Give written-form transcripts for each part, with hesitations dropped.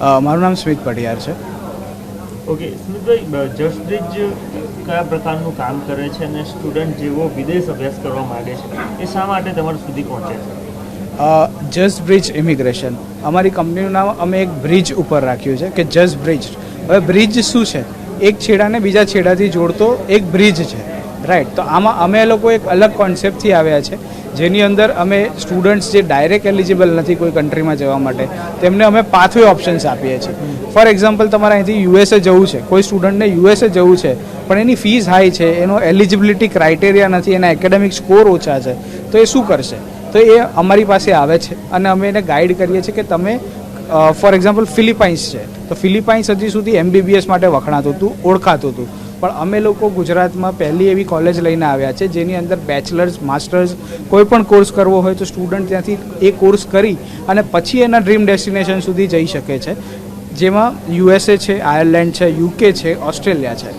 મારું નામ સ્મિત પઢિયાર છે. ઓકે સ્મિતભાઈ, જસ્ટ બ્રિજ કયા પ્રકારનું કામ કરે છે અને સ્ટુડન્ટ જેવો વિદેશ અભ્યાસ કરવા માગે છે એ શા માટે તમારા સુધી પહોંચે છે? જસ્ટ બ્રિજ ઇમિગ્રેશન અમારી કંપનીનું નામ અમે એક બ્રિજ ઉપર રાખ્યું છે કે જસ્ટ બ્રિજ. હવે બ્રિજ શું છે? એક છેડાને બીજા છેડાથી જોડતો એક બ્રિજ છે, રાઈટ. તો આમાં અમે લોકો એક અલગ કોન્સેપ્ટથી આવ્યા છે, જેની અંદર અમે સ્ટુડન્ટ્સ જે ડાયરેક્ટ એલિજિબલ નથી કોઈ કન્ટ્રીમાં જવા માટે તેમને અમે પાથવે ઓપ્શન્સ આપીએ છીએ. ફોર એક્ઝામ્પલ, તમારે અહીંથી યુએસએ જવું છે, કોઈ સ્ટુડન્ટને યુએસએ જવું છે પણ એની ફીસ હાઈ છે, એનો એલિજિબિલિટી ક્રાઇટેરિયા નથી, એના એકેડેમિક સ્કોર ઓછા છે, તો એ શું કરશે? તો એ અમારી પાસે આવે છે અને અમે એને ગાઈડ કરીએ છીએ કે તમે ફોર એક્ઝામ્પલ ફિલિપાઇન્સ છે, તો ફિલિપાઇન્સ હજી સુધી MBBS માટે વખણાતું હતું, ઓળખાતું હતું, પણ અમે લોકો ગુજરાતમાં પહેલી એવી કોલેજ લઈને આવ્યા છે જેની અંદર બેચલર્સ, માસ્ટર્સ કોઈ પણ કોર્સ કરવો હોય તો સ્ટુડન્ટ ત્યાંથી એ કોર્સ કરી અને પછી એના ડ્રીમ ડેસ્ટિનેશન સુધી જઈ શકે છે, જેમાં USA છે, આયર્લેન્ડ છે, UK છે, ઓસ્ટ્રેલિયા છે,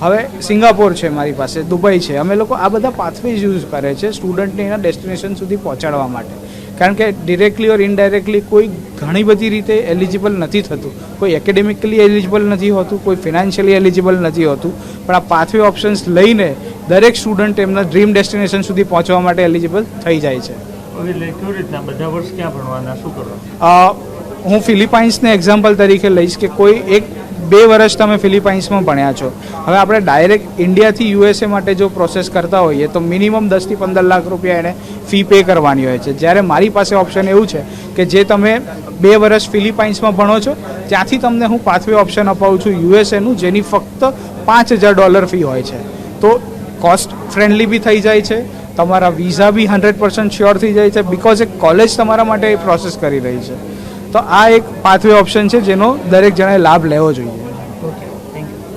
હવે સિંગાપોર છે મારી પાસે, દુબઈ છે. અમે લોકો આ બધા પાથવેઝ યુઝ કરે છે સ્ટુડન્ટને એના ડેસ્ટિનેશન સુધી પહોંચાડવા માટે, કારણ કે ડિરેક્ટલી ઓર ઇનડાયરેક્ટલી કોઈ ઘણી બધી રીતે એલિજિબલ નથી થતું. કોઈ એકેડેમિકલી એલિજિબલ નથી હોતું, કોઈ ફિનાન્શિયલી એલિજિબલ નથી હોતું, પણ આ પાથવે ઓપ્શન્સ લઈને દરેક સ્ટુડન્ટ એમના ડ્રીમ ડેસ્ટિનેશન સુધી પહોંચવા માટે એલિજિબલ થઈ જાય છે. કેવી રીતના બધા વર્ષ ક્યાં ભણવાના, શું કરવાનું? હું ફિલિપાઇન્સને એક્ઝામ્પલ તરીકે લઈશ કે કોઈ 1-2 વર્ષ તમે ફિલિપાઇન્સમાં ભણ્યા છો. હવે આપણે ડાયરેક્ટ ઇન્ડિયાથી USA માટે જો પ્રોસેસ કરતા હોઈએ તો મિનિમમ 10 થી 15 લાખ રૂપિયા એને ફી પે કરવાની હોય છે. જ્યારે મારી પાસે ઓપ્શન એવું છે કે જે તમે 2 વર્ષ ફિલિપાઇન્સમાં ભણો છો ત્યાંથી તમને હું પાથવે ઓપ્શન અપાવું છું USAનું, જેની ફક્ત $5,000 ફી હોય છે. તો કોસ્ટ ફ્રેન્ડલી બી થઈ જાય છે, તમારા વિઝા બી 100% શ્યોર થઈ જાય છે, બિકોઝ એક કોલેજ તમારા માટે એ પ્રોસેસ કરી રહી છે. તો આ એક પાથવે ઓપ્શન છે જેનો દરેક જણાએ લાભ લેવો જોઈએ. ઓકે.